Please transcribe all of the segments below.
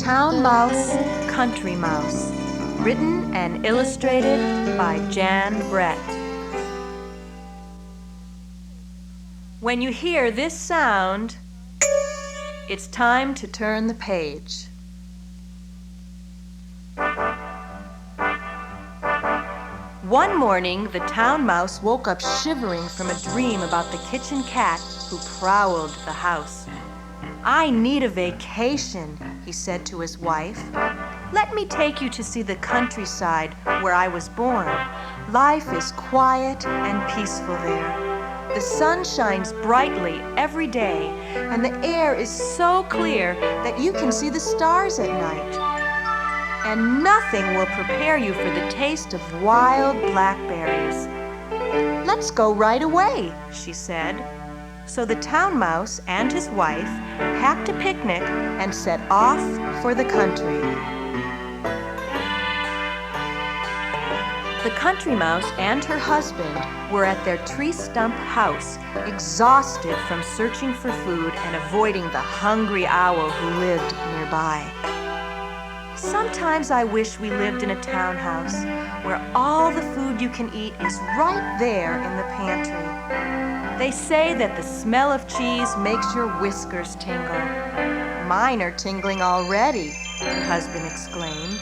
Town Mouse, Country Mouse. Written and illustrated by Jan Brett. When you hear this sound, it's time to turn the page. One morning, the town mouse woke up shivering from a dream about the kitchen cat who prowled the house. "I need a vacation," he said to his wife. "Let me take you to see the countryside where I was born. Life is quiet and peaceful there. The sun shines brightly every day, and the air is so clear that you can see the stars at night. And nothing will prepare you for the taste of wild blackberries." "Let's go right away," she said. So the town mouse and his wife packed a picnic and set off for the country. The country mouse and her husband were at their tree stump house, exhausted from searching for food and avoiding the hungry owl who lived nearby. "Sometimes I wish we lived in a townhouse where all the food you can eat is right there in the pantry. They say that the smell of cheese makes your whiskers tingle." "Mine are tingling already," her husband exclaimed.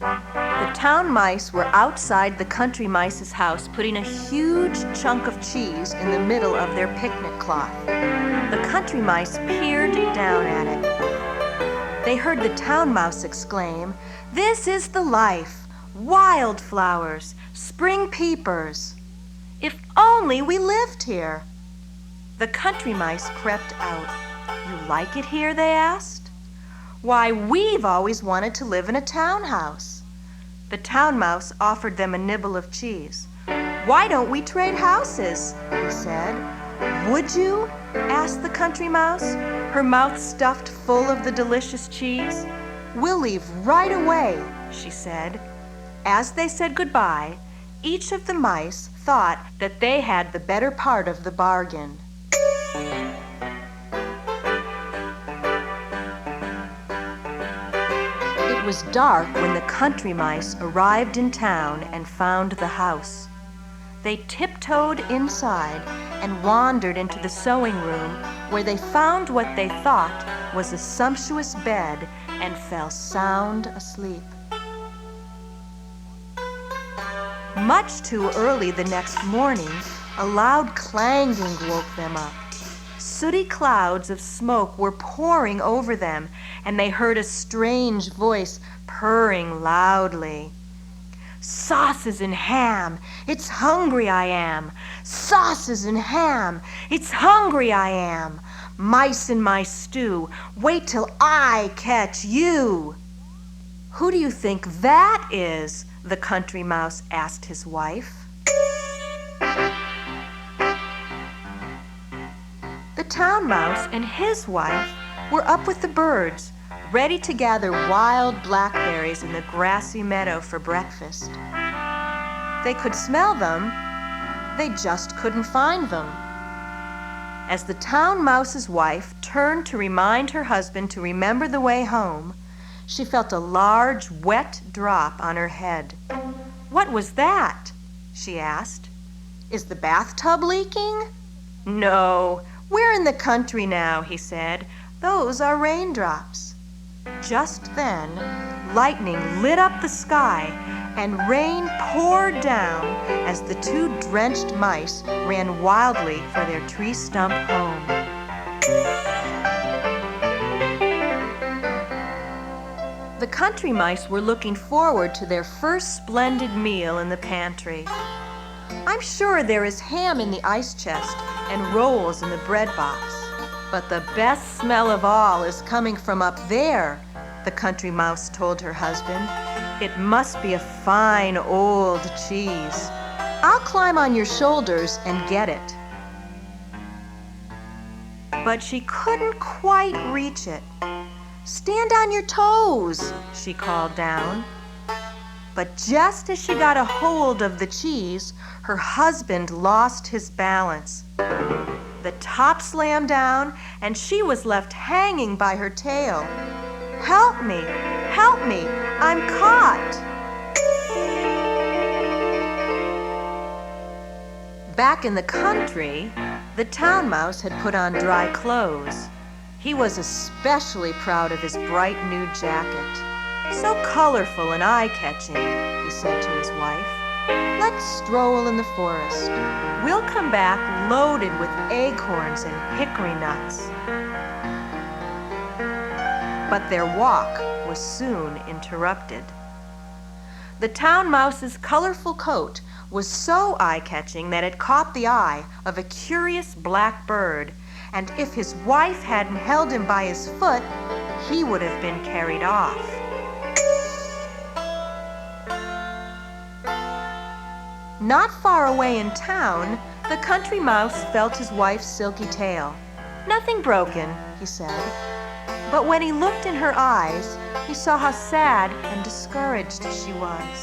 The town mice were outside the country mice's house putting a huge chunk of cheese in the middle of their picnic cloth. The country mice peered down at it. They heard the town mouse exclaim, "This is the life! Wildflowers, spring peepers. If only we lived here." The country mice crept out. "You like it here?" they asked. "Why, we've always wanted to live in a townhouse." The town mouse offered them a nibble of cheese. "Why don't we trade houses?" he said. "Would you?" asked the country mouse, her mouth stuffed full of the delicious cheese. "We'll leave right away," she said. As they said goodbye, each of the mice thought that they had the better part of the bargain. It was dark when the country mice arrived in town and found the house. They tiptoed inside and wandered into the sewing room, where they found what they thought was a sumptuous bed and fell sound asleep. Much too early the next morning, a loud clanging woke them up. Sooty clouds of smoke were pouring over them, and they heard a strange voice purring loudly. "Sauces and ham, it's hungry I am! Sauces and ham, it's hungry I am! Mice in my stew, wait till I catch you!" "Who do you think that is?" the country mouse asked his wife. The town mouse and his wife were up with the birds, ready to gather wild blackberries in the grassy meadow for breakfast. They could smell them, they just couldn't find them. As the town mouse's wife turned to remind her husband to remember the way home, she felt a large, wet drop on her head. "What was that?" she asked. "Is the bathtub leaking?" "No, we're in the country now," he said. "Those are raindrops." Just then, lightning lit up the sky and rain poured down as the two drenched mice ran wildly for their tree stump home. The country mice were looking forward to their first splendid meal in the pantry. "I'm sure there is ham in the ice chest and rolls in the bread box. But the best smell of all is coming from up there," the country mouse told her husband. "It must be a fine old cheese. I'll climb on your shoulders and get it." But she couldn't quite reach it. "Stand on your toes," she called down. But just as she got a hold of the cheese, her husband lost his balance. The top slammed down, and she was left hanging by her tail. "Help me! Help me! I'm caught!" Back in the country, the town mouse had put on dry clothes. He was especially proud of his bright new jacket. "So colorful and eye-catching," he said to his wife. "Let's stroll in the forest. We'll come back loaded with acorns and hickory nuts." But their walk was soon interrupted. The town mouse's colorful coat was so eye-catching that it caught the eye of a curious black bird, and if his wife hadn't held him by his foot, he would have been carried off. Not far away in town, the country mouse felt his wife's silky tail. "Nothing broken," he said. But when he looked in her eyes, he saw how sad and discouraged she was.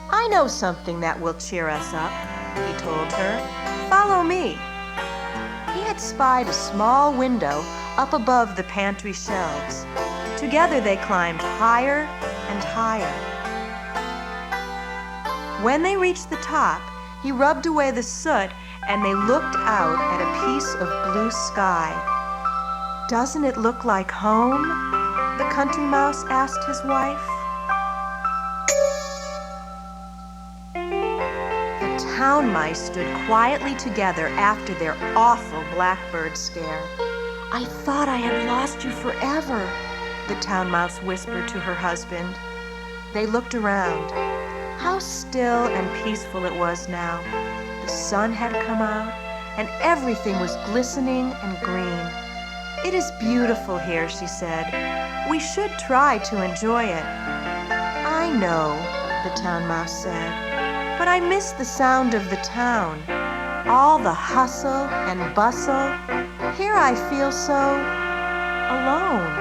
"I know something that will cheer us up," he told her. "Follow me." He had spied a small window up above the pantry shelves. Together they climbed higher and higher. When they reached the top, he rubbed away the soot and they looked out at a piece of blue sky. "Doesn't it look like home?" the country mouse asked his wife. The town mice stood quietly together after their awful blackbird scare. "I thought I had lost you forever," the town mouse whispered to her husband. They looked around. How still and peaceful it was now. The sun had come out, and everything was glistening and green. "It is beautiful here," she said. "We should try to enjoy it." "I know," the town mouse said, "but I miss the sound of the town. All the hustle and bustle. Here I feel so alone."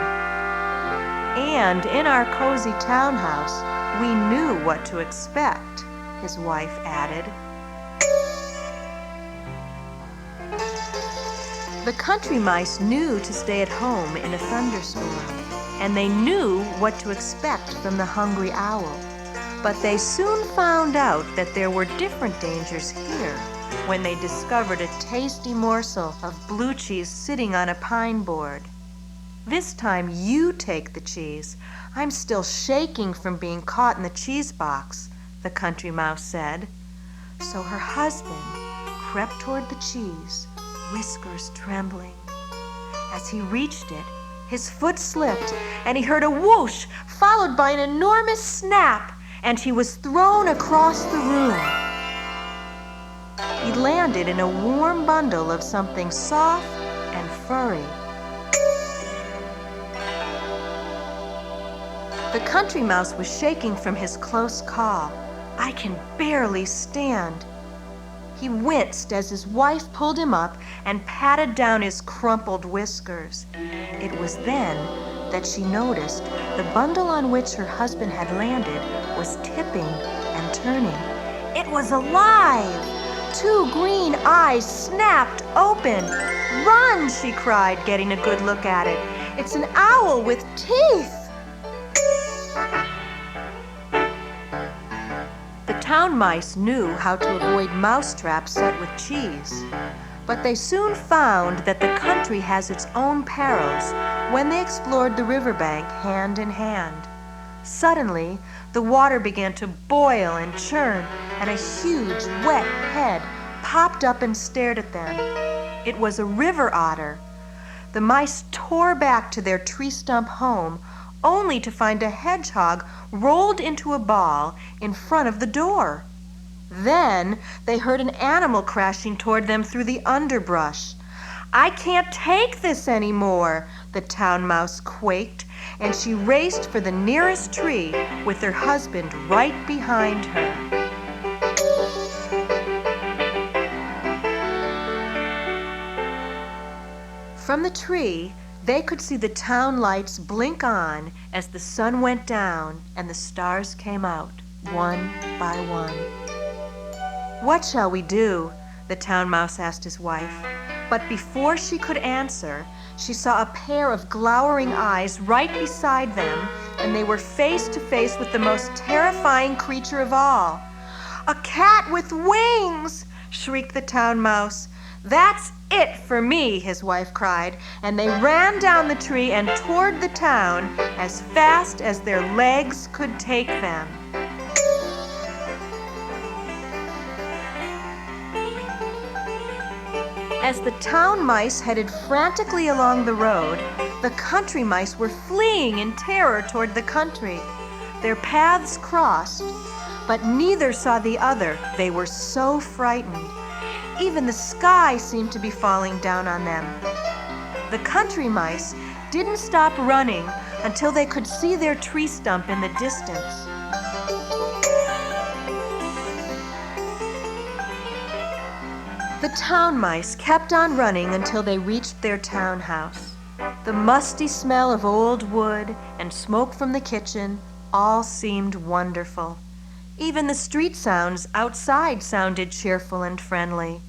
And in our cozy townhouse, we knew what to expect, his wife added. The country mice knew to stay at home in a thunderstorm, and they knew what to expect from the hungry owl. But they soon found out that there were different dangers here when they discovered a tasty morsel of blue cheese sitting on a pine board. "This time you take the cheese. I'm still shaking from being caught in the cheese box," the country mouse said. So her husband crept toward the cheese, whiskers trembling. As he reached it, his foot slipped, and he heard a whoosh, followed by an enormous snap, and he was thrown across the room. He landed in a warm bundle of something soft and furry. The country mouse was shaking from his close call. "I can barely stand." He winced as his wife pulled him up and patted down his crumpled whiskers. It was then that she noticed the bundle on which her husband had landed was tipping and turning. It was alive! 2 green eyes snapped open. "Run!" she cried, getting a good look at it. "It's an owl with teeth!" The town mice knew how to avoid mousetraps set with cheese, but they soon found that the country has its own perils when they explored the riverbank hand in hand. Suddenly, the water began to boil and churn, and a huge, wet head popped up and stared at them. It was a river otter. The mice tore back to their tree stump home, only to find a hedgehog rolled into a ball in front of the door. Then they heard an animal crashing toward them through the underbrush. "I can't take this anymore," the town mouse quaked, and she raced for the nearest tree with her husband right behind her. From the tree, They could see the town lights blink on as the sun went down and the stars came out, one by one. "What shall we do?" the town mouse asked his wife. But before she could answer, she saw a pair of glowering eyes right beside them, and they were face to face with the most terrifying creature of all. "A cat with wings!" shrieked the town mouse. "That's it for me," his wife cried, and they ran down the tree and toward the town as fast as their legs could take them. As the town mice headed frantically along the road, the country mice were fleeing in terror toward the country. Their paths crossed, but neither saw the other. They were so frightened. Even the sky seemed to be falling down on them. The country mice didn't stop running until they could see their tree stump in the distance. The town mice kept on running until they reached their townhouse. The musty smell of old wood and smoke from the kitchen all seemed wonderful. Even the street sounds outside sounded cheerful and friendly.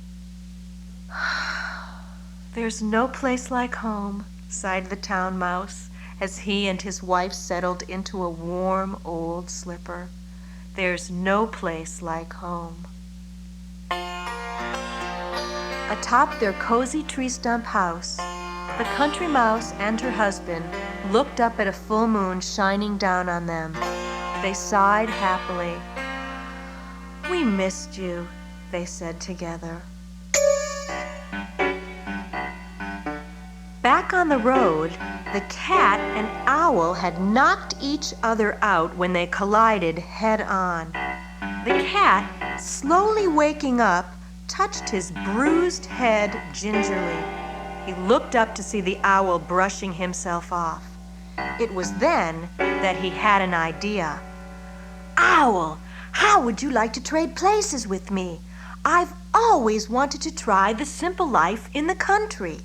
"There's no place like home," sighed the town mouse as he and his wife settled into a warm old slipper. "There's no place like home." Atop their cozy tree stump house, the country mouse and her husband looked up at a full moon shining down on them. They sighed happily. "We missed you," they said together. Back on the road, the cat and owl had knocked each other out when they collided head on. The cat, slowly waking up, touched his bruised head gingerly. He looked up to see the owl brushing himself off. It was then that he had an idea. "Owl, how would you like to trade places with me? I've always wanted to try the simple life in the country."